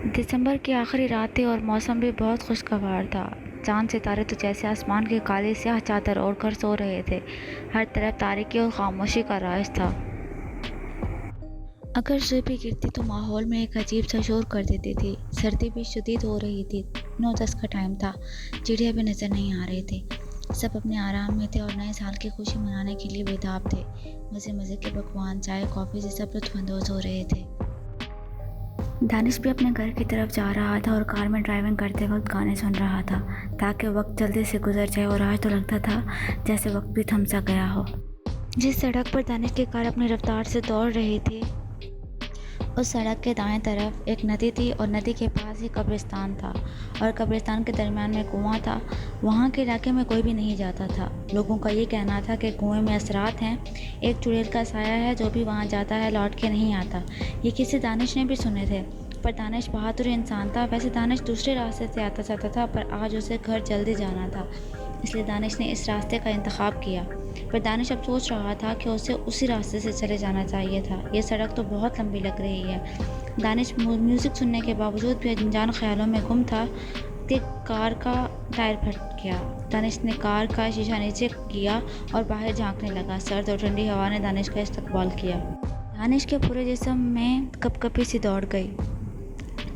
दिसंबर की आखिरी रात थी और मौसम भी बहुत खुशगवार था। चांद सितारे तो जैसे आसमान की काली स्याह चादर ओढ़कर सो रहे थे। हर तरफ तारीकी और खामोशी का राज था। अगर सूरज भी गिरती तो माहौल में एक अजीब सा शोर कर देती थी। सर्दी भी शदीद हो रही थी। 9-10 का टाइम था। चिड़िया भी नजर नहीं आ रहे थे। सब अपने आराम में थे और नए साल की खुशी मनाने के लिए बेताब थे। मज़े मज़े के पकवान, चाय, कॉफ़ी से सब लुत्फ़अंदोज़ हो रहे थे। दानिश भी अपने घर की तरफ जा रहा था और कार में ड्राइविंग करते वक्त गाने सुन रहा था ताकि वक्त जल्दी से गुजर जाए। और आज तो लगता था जैसे वक्त भी थम सा गया हो। जिस सड़क पर दानिश की कार अपनी रफ्तार से दौड़ रही थी, उस सड़क के दाएं तरफ एक नदी थी और नदी के पास ही कब्रिस्तान था और कब्रिस्तान के दरमियान में कुआं था। वहाँ के इलाके में कोई भी नहीं जाता था। लोगों का ये कहना था कि कुएं में असरात हैं। एक चुड़ैल का साया है जो भी वहाँ जाता है लौट के नहीं आता। ये किसी दानिश ने भी सुने थे, पर दानिश बहादुर इंसान था। वैसे दानिश दूसरे रास्ते से आता जाता था, पर आज उसे घर जल्दी जाना था, इसलिए दानिश ने इस रास्ते का इंतखाब किया। पर दानिश अब सोच रहा था कि उसे उसी रास्ते से चले जाना चाहिए था। ये सड़क तो बहुत लंबी लग रही है। दानिश म्यूज़िक सुनने के बावजूद भी अनजान ख्यालों में गुम था कि कार का टायर फट गया। दानिश ने कार का शीशा नीचे किया और बाहर झांकने लगा। सर्द और ठंडी हवा ने दानिश का इस्तकबाल किया। दानिश के पूरे जिस्म में कपकपी सी दौड़ गई।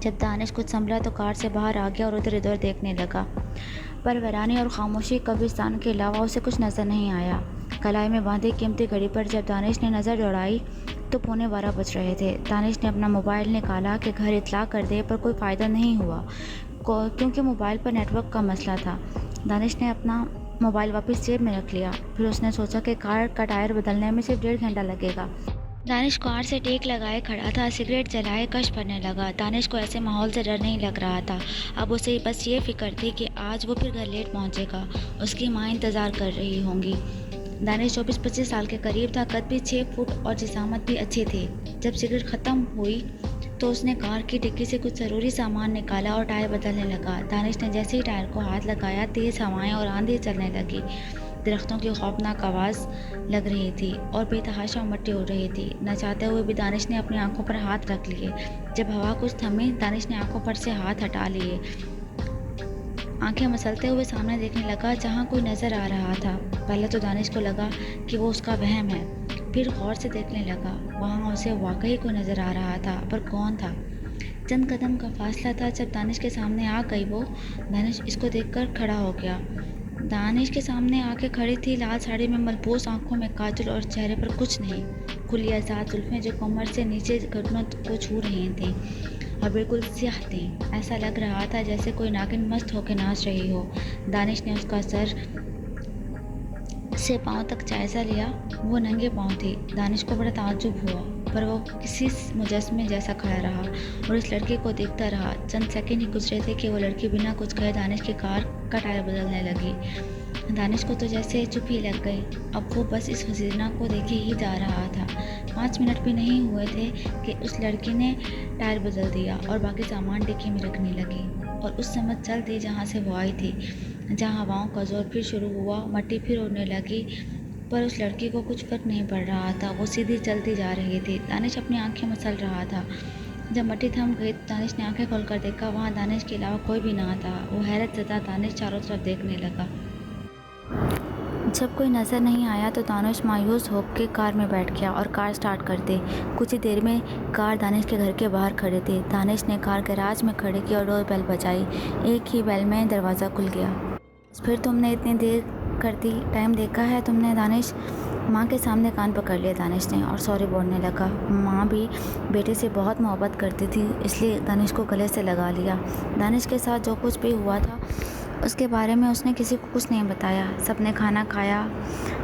जब दानिश कुछ संभला तो कार से बाहर आ गया और उधर उधर देखने लगा, पर वीरानी और खामोशी कब्रिस्तान के अलावा उसे कुछ नज़र नहीं आया। कलाई में बांधी कीमती घड़ी पर जब दानिश ने नज़र दौड़ाई तो 11:15 बज रहे थे। दानिश ने अपना मोबाइल निकाला कि घर इत्तला कर दे, पर कोई फ़ायदा नहीं हुआ क्योंकि मोबाइल पर नेटवर्क का मसला था। दानिश ने अपना मोबाइल वापस जेब में रख लिया। फिर उसने सोचा कि कार का टायर बदलने में सिर्फ 1.5 घंटा लगेगा। दानिश कार से टेक लगाए खड़ा था, सिगरेट जलाए कश भरने लगा। दानिश को ऐसे माहौल से डर नहीं लग रहा था। अब उसे बस ये फिक्र थी कि आज वो फिर घर लेट पहुंचेगा। उसकी माँ इंतज़ार कर रही होंगी। दानिश 24-25 साल के करीब था। कद भी 6 फुट और जिसामत भी अच्छी थी। जब सिगरेट ख़त्म हुई तो उसने कार की डिक्की से कुछ ज़रूरी सामान निकाला और टायर बदलने लगा। दानिश ने जैसे ही टायर को हाथ लगाया, तेज़ हवाएं और आंधी चलने लगी। दरख्तों की खौफनाक आवाज़ लग रही थी और बेतहाशा मिट्टी उड़ रही थी। न चाहते हुए भी दानिश ने अपनी आंखों पर हाथ रख लिए। जब हवा कुछ थमी, दानिश ने आंखों पर से हाथ हटा लिए। आंखें मसलते हुए सामने देखने लगा जहां कोई नज़र आ रहा था। पहले तो दानिश को लगा कि वो उसका वहम है, फिर गौर से देखने लगा। वहां उसे वाकई कोई नज़र आ रहा था, पर कौन था? चंद कदम का फासला था। जब दानिश के सामने आ गई वो, दानिश इसको देखकर खड़ा हो गया। दानिश के सामने आके खड़ी थी, लाल साड़ी में मलबूस, आंखों में काजल और चेहरे पर कुछ नहीं। खुली आज़ाद जुल्फ़ें जो कमर से नीचे घुटनों को छू रही थीं और बिल्कुल स्याह थीं। ऐसा लग रहा था जैसे कोई नागिन मस्त होकर नाच रही हो। दानिश ने उसका सर से पाँव तक जायज़ा लिया। वो नंगे पाँव थी। दानिश को बड़ा ताज्जुब हुआ, पर वो किसी मुजस्मे जैसा खड़ा रहा और इस लड़की को देखता रहा। चंद सेकंड ही गुजरे थे कि वो लड़की बिना कुछ कहे दानिश की कार का टायर बदलने लगी। दानिश को तो जैसे चुप ही लग गई। अब वो बस इस हसीना को देखे ही जा रहा था। 5 मिनट भी नहीं हुए थे कि उस लड़की ने टायर बदल दिया और बाकी सामान डिक्की में रखने लगी और उस समझ चल दी जहाँ से वो आई थी। जहाँ हवाओं का जोर फिर शुरू हुआ, मट्टी फिर उड़ने लगी, पर उस लड़की को कुछ फर्क नहीं पड़ रहा था। वो सीधी चलती जा रही थी। दानिश अपनी आंखें मसल रहा था। जब मट्टी थम गई तो दानिश ने आंखें खोलकर देखा, वहाँ दानिश के अलावा कोई भी ना था। वो हैरत ज़दा दानिश चारों तरफ देखने लगा। जब कोई नज़र नहीं आया तो दानिश मायूस होकर कार में बैठ गया और कार स्टार्ट कर दी। कुछ ही देर में कार दानिश के घर के बाहर खड़ी थी। दानिश ने कार गैराज में खड़ी की और डोर बेल बजाई। एक ही बेल में दरवाज़ा खुल गया। फिर तुमने इतनी देर कर दी, टाइम देखा है तुमने? दानिश माँ के सामने कान पकड़ लिया दानिश ने और सॉरी बोलने लगा। माँ भी बेटे से बहुत मोहब्बत करती थी, इसलिए दानिश को गले से लगा लिया। दानिश के साथ जो कुछ भी हुआ था उसके बारे में उसने किसी को कुछ नहीं बताया। सबने खाना खाया।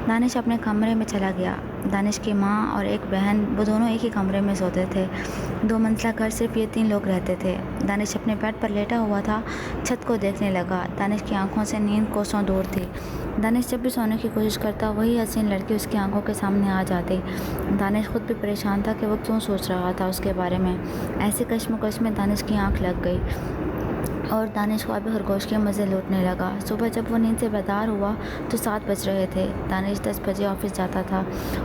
दानिश अपने कमरे में चला गया। दानिश की माँ और एक बहन, वो दोनों एक ही कमरे में सोते थे। 2 मंजिला घर, सिर्फ ये 3 लोग रहते थे। दानिश अपने बेड पर लेटा हुआ था, छत को देखने लगा। दानिश की आंखों से नींद कोसों दूर थी। दानिश जब भी सोने की कोशिश करता, वही हसीन लड़की उसकी आंखों के सामने आ जाती। दानिश खुद भी परेशान था कि वो क्यों सोच रहा था उसके बारे में। ऐसे कश्मकश में दानिश की आंख लग गई और दानिश को अभी खरगोश के मज़े लूटने लगा। सुबह जब वो नींद से बेदार हुआ तो 7 बज रहे थे। दानिश 10 बजे ऑफिस जाता था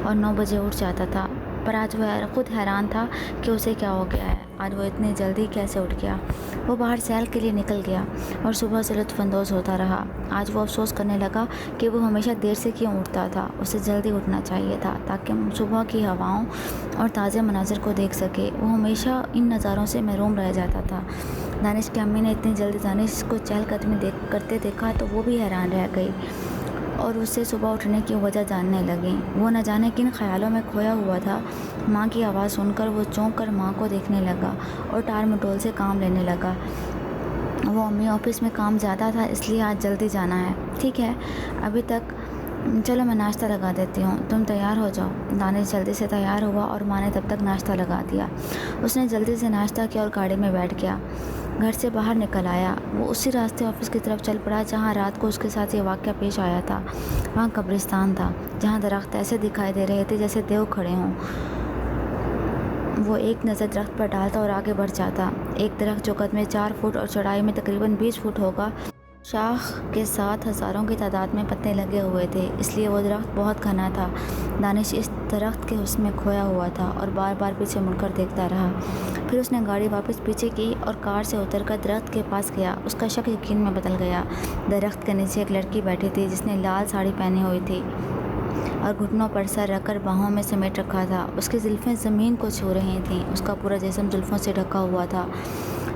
और 9 बजे उठ जाता था। पर आज वह खुद हैरान था कि उसे क्या हो गया है, आज वो इतनी जल्दी कैसे उठ गया। वो बाहर सैर के लिए निकल गया और सुबह से लुत्फ़अंदोज़ होता रहा। आज वो अफसोस करने लगा कि वो हमेशा देर से क्यों उठता था। उसे जल्दी उठना चाहिए था ताकि सुबह की हवाओं और ताज़े मनाज़िर को देख सके। वो हमेशा इन नज़ारों से महरूम रह जाता था। दानिश की अम्मी ने इतनी जल्दी दानिश को चहलकदमी करते देखा तो वो भी हैरान रह गई और उससे सुबह उठने की वजह जानने लगी। वो न जाने किन ख्यालों में खोया हुआ था। माँ की आवाज़ सुनकर वो चौंक कर माँ को देखने लगा और टाल मटोल से काम लेने लगा। वो अम्मी ऑफिस में काम ज़्यादा था इसलिए आज जल्दी जाना है। ठीक है, अभी तक चलो मैं नाश्ता लगा देती हूँ, तुम तैयार हो जाओ। दानिश जल्दी से तैयार हुआ और माँ ने तब तक नाश्ता लगा दिया। उसने जल्दी से नाश्ता किया और गाड़ी में बैठ गया। घर से बाहर निकल आया। वो उसी रास्ते ऑफिस की तरफ चल पड़ा जहाँ रात को उसके साथ ये वाक़या पेश आया था। वहाँ कब्रिस्तान था जहाँ दरख्त ऐसे दिखाई दे रहे थे जैसे देव खड़े हों। वो एक नज़र दरख्त पर डालता और आगे बढ़ जाता। एक दरख्त जो कद में 4 फुट और चौड़ाई में तकरीबन 20 फुट होगा, शाख के साथ हज़ारों की तादाद में पत्ते लगे हुए थे, इसलिए वो दरख्त बहुत घना था। दानिश इस दरख्त के हुस्न में खोया हुआ था और बार बार पीछे मुड़कर देखता रहा। फिर उसने गाड़ी वापस पीछे की और कार से उतरकर दरख्त के पास गया। उसका शक यकीन में बदल गया। दरख्त के नीचे एक लड़की बैठी थी जिसने लाल साड़ी पहनी हुई थी और घुटनों पर सर रखकर बाहों में समेट रखा था। उसकी जुल्फ़ें ज़मीन को छू रही थीं। उसका पूरा जिस्म जुल्फ़ों से ढका हुआ था,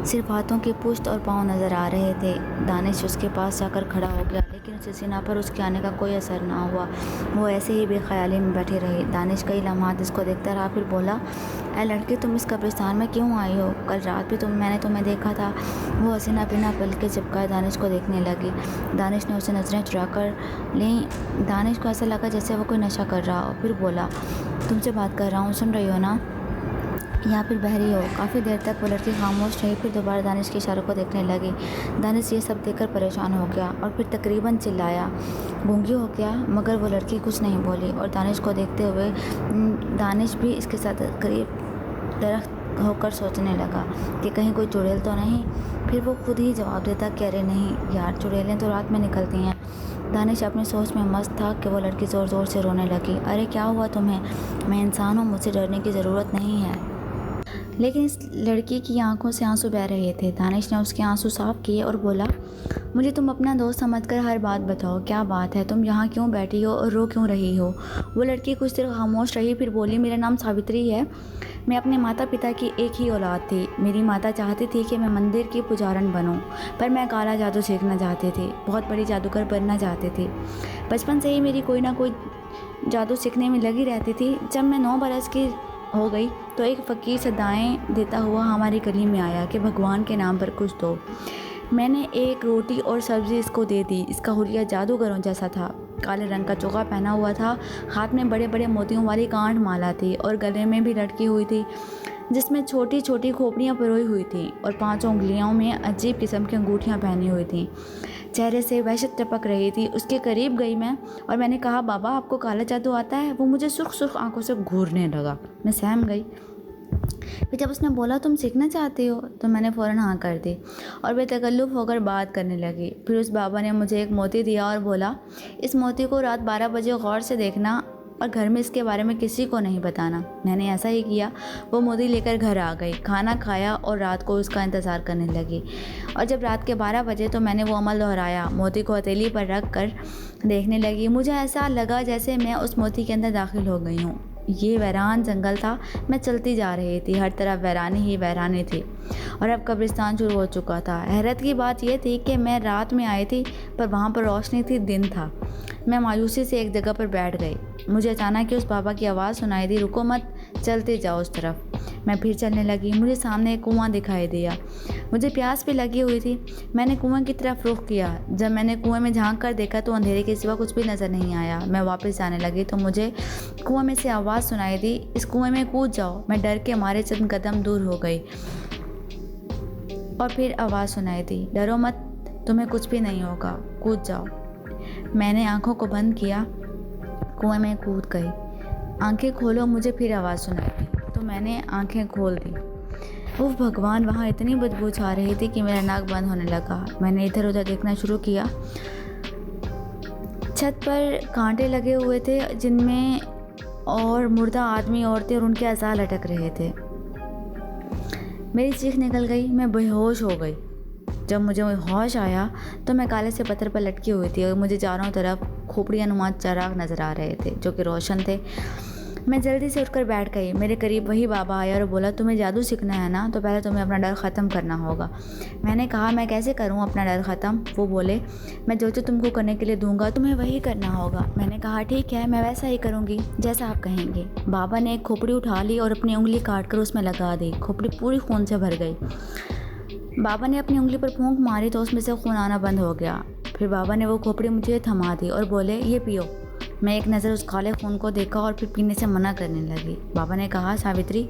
सिर्फ हाथों की पुश्त और पाँव नज़र आ रहे थे। दानिश उसके पास जाकर खड़ा हो गया, लेकिन उसके सीना पर उसके आने का कोई असर ना हुआ। वो ऐसे ही बेख्याली में बैठी रही। दानिश कई लम्हात इसको देखता रहा, फिर बोला, ऐ लड़की, तुम इस कब्रिस्तान में क्यों आई हो? कल रात भी मैंने तुम्हें देखा था। वो हसीना बिना पल के चिपकाए दानिश को देखने लगी। दानिश ने उसे नज़रें चुरा कर लीं। दानिश को ऐसा लगा जैसे वो कोई नशा कर रहा हो। फिर बोला, तुमसे बात कर रहा हूँ, सुन रही हो ना? या फिर बहरी हो? काफ़ी देर तक वो लड़की खामोश रही, फिर दोबारा दानिश के इशारों को देखने लगी। दानिश ये सब देखकर परेशान हो गया और फिर तकरीबन चिल्लाया, गूंगी हो गया, मगर वो लड़की कुछ नहीं बोली और दानिश को देखते हुए दानिश भी इसके साथ करीब दरख्त होकर सोचने लगा कि कहीं कोई चुड़ैल तो नहीं। फिर वो खुद ही जवाब देता कि अरे नहीं यार, चुड़ैलें तो रात में निकलती हैं। दानिश अपनी सोच में मस्त था कि वो लड़की ज़ोर ज़ोर से रोने लगी। अरे क्या हुआ तुम्हें? मैं इंसान हूँ, मुझसे डरने की ज़रूरत नहीं है। लेकिन इस लड़की की आंखों से आंसू बह रहे थे। दानिश ने उसके आंसू साफ किए और बोला, मुझे तुम अपना दोस्त समझकर हर बात बताओ, क्या बात है? तुम यहाँ क्यों बैठी हो और रो क्यों रही हो? वो लड़की कुछ देर खामोश रही, फिर बोली, मेरा नाम सावित्री है। मैं अपने माता पिता की एक ही औलाद थी। मेरी माता चाहती थी कि मैं मंदिर की पुजारन बनूं, पर मैं काला जादू सीखना चाहती थी, बहुत बड़ी जादूगर बनना चाहती थी। बचपन से ही मेरी कोई ना कोई जादू सीखने में लगी रहती थी। जब मैं 9 बरस की हो गई तो एक फ़कीर सदाएं देता हुआ हमारी गली में आया कि भगवान के नाम पर कुछ दो। मैंने एक रोटी और सब्ज़ी इसको दे दी। इसका हुलिया जादूगरों जैसा था। काले रंग का चोगा पहना हुआ था, हाथ में बड़े बड़े मोतियों वाली गांठ माला थी और गले में भी लटकी हुई थी जिसमें छोटी छोटी खोपड़ियाँ पिरोई हुई थीं और 5 उंगलियों में अजीब किस्म की अंगूठियाँ पहनी हुई थीं। चेहरे से वहशत टपक रही थी। उसके करीब गई मैं और मैंने कहा, बाबा आपको काला जादू आता है? वो मुझे सुर्ख सुर्ख आंखों से घूरने लगा। मैं सहम गई। फिर जब उसने बोला, तुम सीखना चाहती हो? तो मैंने फ़ौरन हाँ कर दी और बेतकल्लुफ़ होकर बात करने लगी। फिर उस बाबा ने मुझे एक मोती दिया और बोला, इस मोती को रात 12 बजे गौर से देखना और घर में इसके बारे में किसी को नहीं बताना। मैंने ऐसा ही किया। वो मोती लेकर घर आ गई, खाना खाया और रात को उसका इंतज़ार करने लगी। और जब रात के 12 बजे तो मैंने वो अमल दोहराया। मोती को हथेली पर रख कर देखने लगी। मुझे ऐसा लगा जैसे मैं उस मोती के अंदर दाखिल हो गई हूँ। ये वीरान जंगल था। मैं चलती जा रही थी, हर तरफ वीरानी ही वीरानी थी और अब कब्रिस्तान शुरू हो चुका था। हैरत की बात यह थी कि मैं रात में आई थी पर वहाँ पर रोशनी थी, दिन था। मैं मायूसी से एक जगह पर बैठ गई। मुझे अचानक ही उस बाबा की आवाज़ सुनाई दी, रुको मत, चलते जाओ उस तरफ। मैं फिर चलने लगी। मुझे सामने एक कुआं दिखाई दिया। मुझे प्यास भी लगी हुई थी। मैंने कुएं की तरफ रुख किया। जब मैंने कुएं में झांक कर देखा तो अंधेरे के सिवा कुछ भी नज़र नहीं आया। मैं वापस जाने लगी तो मुझे कुएं में से आवाज़ सुनाई दी, इस कुएं में कूद जाओ। मैं डर के मारे चंद कदम दूर हो गई और फिर आवाज़ सुनाई दी, डरो मत, तुम्हें कुछ भी नहीं होगा, कूद जाओ। मैंने आंखों को बंद किया, कुएं में कूद गई। आंखें खोलो, मुझे फिर आवाज़ सुनाई दी तो मैंने आंखें खोल दी। उफ भगवान, वहाँ इतनी बदबू छा रही थी कि मेरा नाक बंद होने लगा। मैंने इधर उधर देखना शुरू किया। छत पर कांटे लगे हुए थे जिनमें और मुर्दा आदमी, औरतें और उनके अज़ा लटक रहे थे। मेरी चीख निकल गई, मैं बेहोश हो गई। जब मुझे होश आया तो मैं काले से पत्थर पर लटकी हुई थी और मुझे चारों तरफ खोपड़ी नुमा चिराग नज़र आ रहे थे जो कि रोशन थे। मैं जल्दी से उठकर बैठ गई। मेरे करीब वही बाबा आया और बोला, तुम्हें जादू सीखना है ना, तो पहले तुम्हें अपना डर ख़त्म करना होगा। मैंने कहा, मैं कैसे करूं अपना डर ख़त्म? वो बोले, मैं जो तुमको करने के लिए दूंगा तुम्हें वही करना होगा। मैंने कहा, ठीक है, मैं वैसा ही करूंगी जैसा आप कहेंगे। बाबा ने एक खोपड़ी उठा ली और अपनी उंगली काट कर उसमें लगा दी। खोपड़ी पूरी खून से भर गई। बाबा ने अपनी उंगली पर फूंक मारी तो उसमें से खून आना बंद हो गया। फिर बाबा ने वो खोपड़ी मुझे थमा दी और बोले, ये पियो। मैं एक नज़र उस काले खून को देखा और फिर पीने से मना करने लगी। बाबा ने कहा, सावित्री,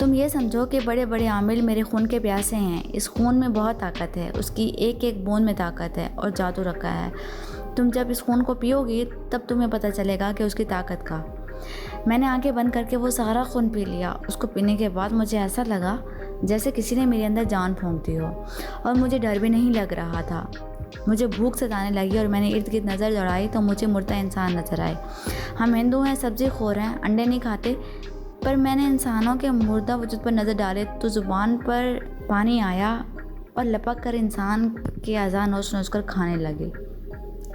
तुम ये समझो कि बड़े बड़े आमिल मेरे खून के प्यासे हैं। इस खून में बहुत ताकत है, उसकी एक एक बूंद में ताकत है और जादू रखा है। तुम जब इस खून को पियोगी तब तुम्हें पता चलेगा कि उसकी ताकत का। मैंने आंखें बंद करके वो सारा खून पी लिया। उसको पीने के बाद मुझे ऐसा लगा जैसे किसी ने मेरे अंदर जान फूंक दी हो और मुझे डर भी नहीं लग रहा था। मुझे भूख सताने लगी और मैंने इर्द गिर्द नज़र दौड़ाई तो मुझे मुर्दा इंसान नज़र आए। हम हिंदू हैं, सब्ज़ी खोर हैं, अंडे नहीं खाते, पर मैंने इंसानों के मुर्दा वजूद पर नज़र डाले तो ज़ुबान पर पानी आया और लपक कर इंसान के अज़ा नोच नोच कर खाने लगे।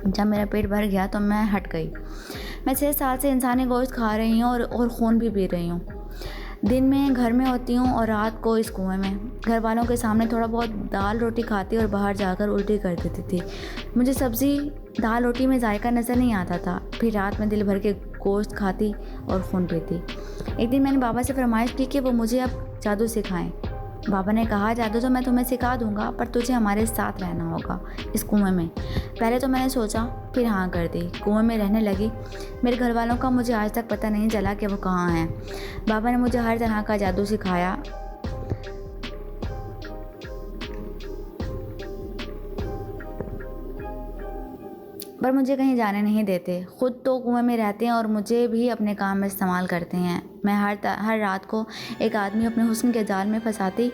जब मेरा पेट भर गया तो मैं हट गई। मैं 6 साल से इंसानी गोश्त खा रही हूँ और खून भी पी रही हूँ। दिन में घर में होती हूँ और रात को इस कुएं में। घर वालों के सामने थोड़ा बहुत दाल रोटी खाती और बाहर जाकर उल्टी कर देती थी। मुझे सब्ज़ी दाल रोटी में जायका नज़र नहीं आता था। फिर रात में दिल भर के गोश्त खाती और खून पीती। एक दिन मैंने बाबा से फरमाइश की कि वो मुझे अब जादू सिखाएं। बाबा ने कहा, जादू तो मैं तुम्हें सिखा दूंगा, पर तुझे हमारे साथ रहना होगा इस कुएं में। पहले तो मैंने सोचा, फिर हाँ कर दी। कुएं में रहने लगी। मेरे घर वालों का मुझे आज तक पता नहीं चला कि वो कहाँ हैं। बाबा ने मुझे हर तरह का जादू सिखाया। पर मुझे कहीं जाने नहीं देते। खुद तो कुएं में रहते हैं और मुझे भी अपने काम में इस्तेमाल करते हैं। मैं हर रात को एक आदमी अपने हुस्न के जाल में फंसाती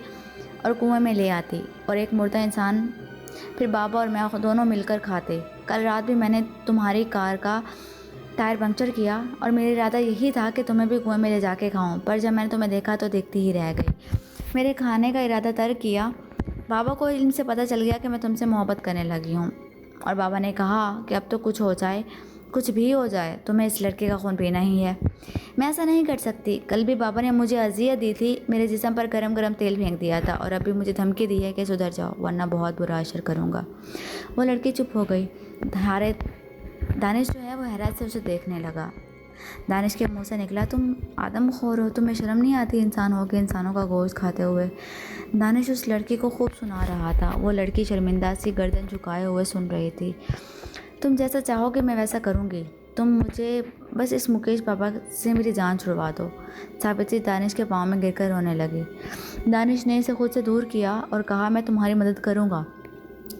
और कुएं में ले आती और एक मुर्दा इंसान फिर बाबा और मैं दोनों मिलकर खाते। कल रात भी मैंने तुम्हारी कार का टायर पंक्चर किया और मेरा इरादा यही था कि तुम्हें भी कुएं में ले जाके खाऊं, पर जब मैंने तुम्हें देखा तो देखती ही रह गई। मेरे खाने का इरादा तर्क किया। बाबा को इनसे पता चल गया कि मैं तुमसे मोहब्बत करने लगी हूँ और बाबा ने कहा कि अब तो कुछ हो जाए, कुछ भी हो जाए, तुम्हें इस लड़के का खून पीना ही है। मैं ऐसा नहीं कर सकती। कल भी बाबा ने मुझे अजियत दी थी, मेरे जिस्म पर गरम गरम तेल फेंक दिया था और अभी मुझे धमकी दी है कि सुधर जाओ वरना बहुत बुरा असर करूँगा। वो लड़की चुप हो गई। दानिश जो है वो हैरत से उसे देखने लगा। दानिश के मुंह से निकला, तुम आदमखोर हो, तुम्हें शर्म नहीं आती इंसान हो के इंसानों का गोश्त खाते हुए? दानिश उस लड़की को खूब सुना रहा था। वो लड़की शर्मिंदा सी गर्दन झुकाए हुए सुन रही थी। तुम जैसा चाहोगे मैं वैसा करूँगी। तुम मुझे बस इस मुकेश बाबा से मेरी जान छुड़वा दो। सावित्री दानिश के पाँव में गिरकर रोने लगी। दानिश ने इसे खुद से दूर किया और कहा, मैं तुम्हारी मदद करूँगा।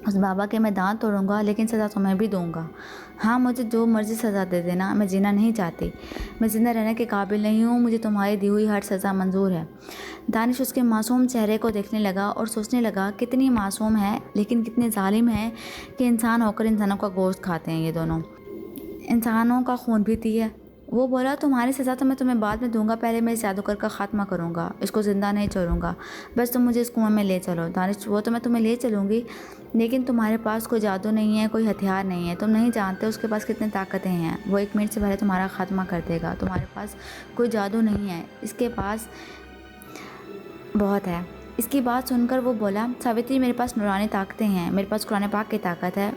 उस बाबा के मैं दांत तोड़ूंगा, लेकिन सज़ा तुम्हें भी दूंगा। हाँ, मुझे जो मर्जी सज़ा दे देना, मैं जीना नहीं चाहती। मैं ज़िंदा रहने के काबिल नहीं हूँ। मुझे तुम्हारी दी हुई हर सज़ा मंजूर है। दानिश उसके मासूम चेहरे को देखने लगा और सोचने लगा, कितनी मासूम है लेकिन कितने जालिम है कि इंसान होकर इंसानों का गोश्त खाते हैं। ये दोनों इंसानों का खून पीती है। वो बोला, तुम्हारी सज़ा तो मैं तुम्हें बाद में दूंगा, पहले मैं इस जादूगर का खात्मा करूँगा, इसको ज़िंदा नहीं छोड़ूंगा। बस तुम मुझे इस कुएं में ले चलो। दानिश, वो तो मैं तुम्हें ले चलूँगी, लेकिन तुम्हारे पास कोई जादू नहीं है, कोई हथियार नहीं है। तुम नहीं जानते उसके पास कितनी ताकतें हैं। वो 1 मिनट से पहले तुम्हारा खात्मा कर देगा। तुम्हारे पास कोई जादू नहीं है, इसके पास बहुत है। इसकी बात सुनकर वो बोला, सावित्री, मेरे पास नूरानी ताकतें हैं, मेरे पास कुरान पाक की ताकत है,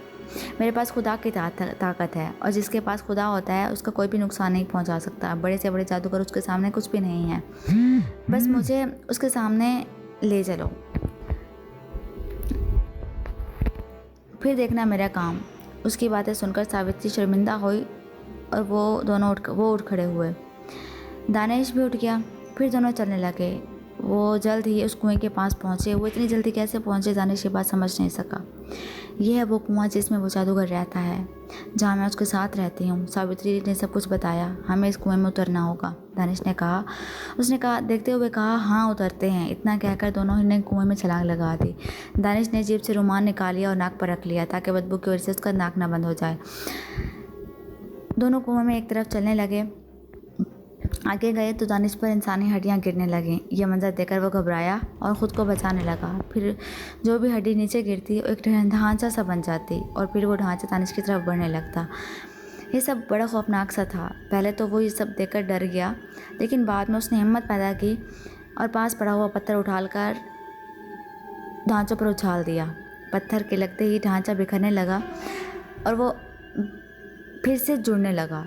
मेरे पास खुदा की ताकत है, और जिसके पास खुदा होता है उसका कोई भी नुकसान नहीं पहुंचा सकता। बड़े से बड़े जादूगर उसके सामने कुछ भी नहीं है। बस मुझे उसके सामने ले चलो, फिर देखना मेरा काम। उसकी बातें सुनकर सावित्री शर्मिंदा हुई और वो दोनों उठ खड़े हुए। दानिश भी उठ गया। फिर दोनों चलने लगे। वो जल्द ही उस कुएं के पास पहुँचे। वो इतनी जल्दी कैसे पहुँचे, दानिश ये बात समझ नहीं सका। यह है वो कुआं जिसमें वो जादूगर रहता है, जहाँ मैं उसके साथ रहती हूँ। सावित्री ने सब कुछ बताया। हमें इस कुएं में उतरना होगा, दानिश ने कहा। उसने कहा देखते हुए कहा, हाँ उतरते हैं। इतना कहकर दोनों ने कुएं में छलांग लगा दी। दानिश ने जेब से रुमाल निकाल लिया और नाक पर रख लिया ताकि बदबू की वजह से उसका नाक ना बंद हो जाए। दोनों कुएं में एक तरफ चलने लगे। आगे गए तो दानिश पर इंसानी हड्डियां गिरने लगीं। यह मंजर देखकर वो घबराया और ख़ुद को बचाने लगा। फिर जो भी हड्डी नीचे गिरती एक ढांचा सा बन जाती और फिर वो ढांचा दानिश की तरफ बढ़ने लगता। ये सब बड़ा खौफनाक सा था। पहले तो वो ये सब देखकर डर गया, लेकिन बाद में उसने हिम्मत पैदा की और पास पड़ा हुआ पत्थर उठाकर ढांचों पर उछाल दिया। पत्थर के लगते ही ढांचा बिखरने लगा और वो फिर से जुड़ने लगा।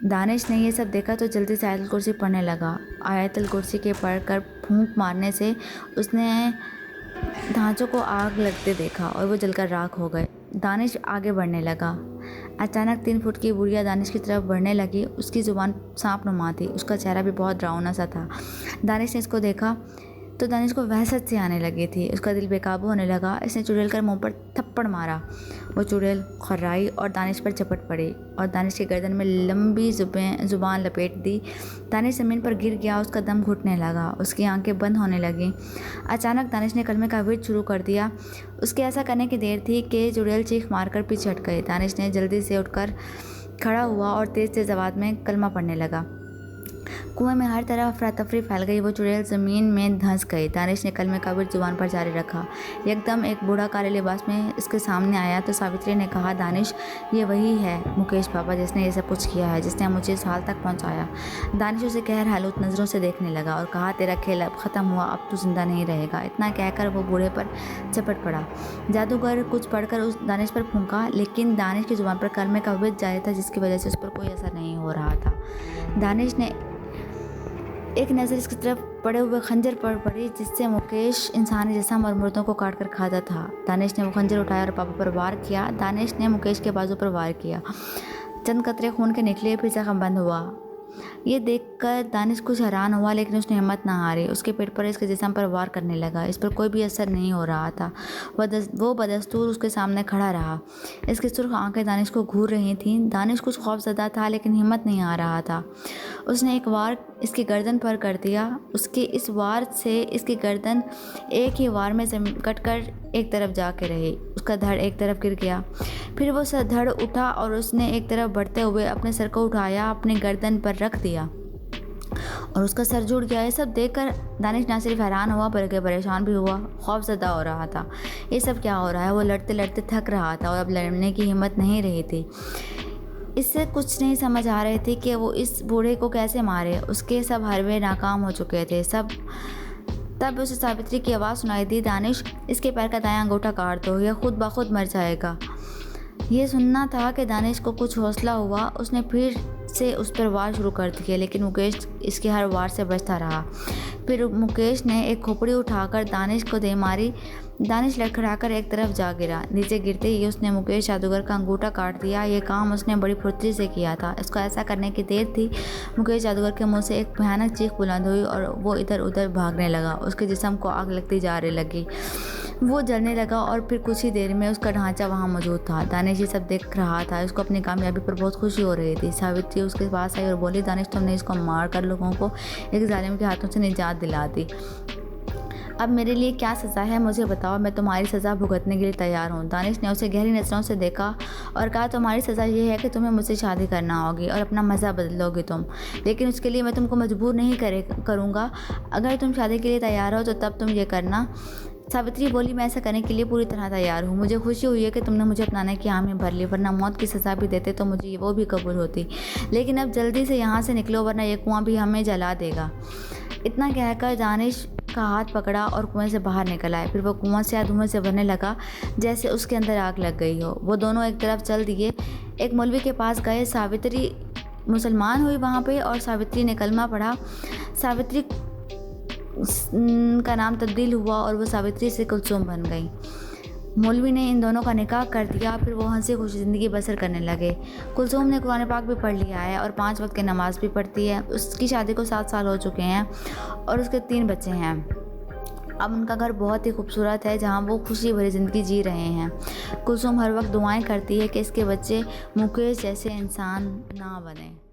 दानिश ने ये सब देखा तो जल्दी से आयतुल कुर्सी पढ़ने लगा। आयतुल कुर्सी के पढ़कर फूंक मारने से उसने ढांचों को आग लगते देखा और वो जलकर राख हो गए। दानिश आगे बढ़ने लगा। अचानक 3 फुट की बुढ़िया दानिश की तरफ बढ़ने लगी। उसकी ज़ुबान सांप नुमा थी, उसका चेहरा भी बहुत डरावना सा था। दानिश ने इसको देखा तो दानिश को वहशत सी आने लगी थी। उसका दिल बेकाबू होने लगा। इसने चुड़ैल कर मुंह पर थप्पड़ मारा। वो चुड़ैल खर्राई और दानिश पर झपट पड़ी और दानिश की गर्दन में लंबी जुबान लपेट दी। दानिश ज़मीन पर गिर गया। उसका दम घुटने लगा, उसकी आंखें बंद होने लगीं। अचानक दानिश ने कलमे का विर्द शुरू कर दिया। उसके ऐसा करने की देर थी कि चुड़ैल चीख मारकर पीछे हट गई। दानिश ने जल्दी से उठकर खड़ा हुआ और तेज़ तेज़ आवाज़ में कलमा पढ़ने लगा। कुएं में हर तरफ अफरा तफरी फैल गई। वो चुड़ैल ज़मीन में धंस गई। दानिश ने कलमे का विर्द जुबान पर जारी रखा। एकदम एक बूढ़ा काले लिबास में इसके सामने आया तो सावित्री ने कहा, दानिश, ये वही है मुकेश बाबा जिसने ये सब कुछ किया है, जिसने मुझे इस हाल तक पहुंचाया। दानिश उसे कहर हालूत नज़रों से देखने लगा और कहा, तेरा खेल अब ख़त्म हुआ, अब तू जिंदा नहीं रहेगा। इतना कहकर वो बूढ़े पर झपट पड़ा। जादूगर कुछ पढ़कर उस दानिश पर फूंका, लेकिन दानिश की जुबान पर कलमे का विर्द जारी था, जिसकी वजह से उस पर कोई असर नहीं हो रहा था। दानिश ने एक नज़र इसकी तरफ पड़े हुए खंजर पर पड़ी, जिससे मुकेश इंसानी जिस्म और मुर्दों को काट कर खाता था। दानिश ने वो खंजर उठाया और पापा पर वार किया। दानिश ने मुकेश के बाजू पर वार किया। चंद कतरे खून के निकले, फिर जख्म बंद हुआ। ये देखकर दानिश कुछ हैरान हुआ, लेकिन उसने हिम्मत ना हारी। उसके पेट पर इसके जिस्म पर वार करने लगा। इस पर कोई भी असर नहीं हो रहा था। वो बदस्तूर उसके सामने खड़ा रहा। इसकी सुर्ख आंखें दानिश को घूर रही थीं। दानिश कुछ खौफज़दा था, लेकिन हिम्मत नहीं आ रहा था। उसने एक वार इसकी गर्दन पर कर दिया। उसके इस वार से इसकी गर्दन एक ही वार में कट कर एक तरफ जाके रही। उसका धड़ एक तरफ गिर गया। फिर वो धड़ उठा और उसने एक तरफ बढ़ते हुए अपने सर को उठाया, अपनी गर्दन पर रख दिया और उसका सर जुड़ गया। ये सब देखकर दानिश ना सिर्फ हैरान हुआ बल्कि परेशान भी हुआ, खौफज़दा हो रहा था। ये सब क्या हो रहा है? वो लड़ते लड़ते थक रहा था और अब लड़ने की हिम्मत नहीं रही थी। इससे कुछ नहीं समझ आ रहे थे कि वो इस बूढ़े को कैसे मारे। उसके सब हरबे नाकाम हो चुके थे। तब उसे सावित्री की आवाज़ सुनाई दी, दानिश, इसके पैर का दायां अंगूठा काट दो, यह खुद ब खुद मर जाएगा। ये सुनना था कि दानिश को कुछ हौसला हुआ। उसने फिर से उस पर वार शुरू कर दिए, लेकिन मुकेश इसके हर वार से बचता रहा। फिर मुकेश ने एक खोपड़ी उठाकर दानिश को दे मारी। दानिश लड़खड़ाकर एक तरफ जा गिरा। नीचे गिरते ही उसने मुकेश जादूगर का अंगूठा काट दिया। ये काम उसने बड़ी फुर्ती से किया था। इसको ऐसा करने की देर थी, मुकेश जादूगर के मुंह से एक भयानक चीख बुलंद हुई और वो इधर उधर भागने लगा। उसके जिस्म को आग लगती जा रही लगी। वो जलने लगा और फिर कुछ ही देर में उसका ढांचा वहाँ मौजूद था। दानिश ये सब देख रहा था। उसको अपनी कामयाबी पर बहुत खुशी हो रही थी। सावित्री उसके पास आई और बोली, दानिश, तुमने इसको मार कर लोगों को एक जालिम के हाथों से निजात दिला दी। अब मेरे लिए क्या सज़ा है मुझे बताओ, मैं तुम्हारी सज़ा भुगतने के लिए तैयार हूँ। दानिश ने उसे गहरी नज़रों से देखा और कहा, तुम्हारी सज़ा ये है कि तुम्हें मुझसे शादी करना होगी और अपना मज़ा बदलोगे तुम, लेकिन उसके लिए मैं तुमको मजबूर नहीं करूँगा। अगर तुम शादी के लिए तैयार हो तो तब तुम ये करना। सावित्री बोली, मैं ऐसा करने के लिए पूरी तरह तैयार हूँ। मुझे खुशी हुई है कि तुमने मुझे अपनाने की हामी भर ली, वरना मौत की सज़ा भी देते तो मुझे वो भी कबूल होती। लेकिन अब जल्दी से यहाँ से निकलो, वरना ये कुआं भी हमें जला देगा। इतना कहकर दानिश का हाथ पकड़ा और कुएं से बाहर निकल आए। फिर वो कुआं से धुएं से भरने लगा, जैसे उसके अंदर आग लग गई हो। वो दोनों एक तरफ चल दिए। एक मौलवी के पास गए। सावित्री मुसलमान हुई वहाँ पे और सावित्री ने कलमा पढ़ा। सावित्री का नाम तब्दील हुआ और वो सावित्री से कुलसुम बन गई। मौलवी ने इन दोनों का निकाह कर दिया। फिर वो हंसी खुशी ज़िंदगी बसर करने लगे। कुलसुम ने कुरान पाक भी पढ़ लिया है और 5 वक्त की नमाज़ भी पढ़ती है। उसकी शादी को 7 साल हो चुके हैं और उसके 3 बच्चे हैं। अब उनका घर बहुत ही खूबसूरत है, जहाँ वो खुशी भरी ज़िंदगी जी रहे हैं। कुलसुम हर वक्त दुआएं करती है कि इसके बच्चे मुकेश जैसे इंसान ना बने।